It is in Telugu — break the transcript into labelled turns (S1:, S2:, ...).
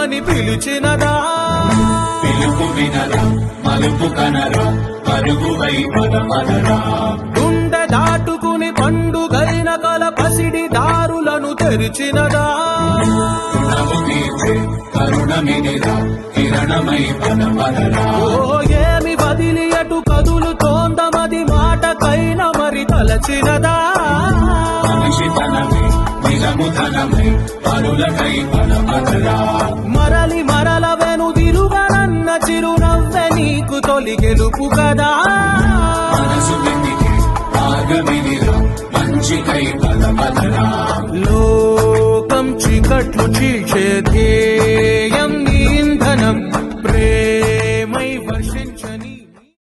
S1: రమ్మని పిలిచినదా
S2: పిలుపు వినరా మలుపు కనరా పరుగువై పదమనరా
S1: గుండె దాటుకుని పండుగైన కల పసిడి దారులను తెరిచినదా
S2: రుణము తీర్చే కరుణమినిరా కిరణమై పదమనరా
S1: ఓ ఏమి వదిలి అటు కదులుతోందమది మాటకైన మరి తలచినదా
S2: మనిషితనమే నిజముతనమై పరులకై పదమనరా
S1: మరలి మరల వెనుదిరుగనన్న చిరునవ్వె నీకు తొలి గెలుపు కదా
S2: మనసు వెతికి మార్గమినిరా మంచికై పదమనరా
S1: లోకం చీకట్లు చీల్చే ధ్యేయ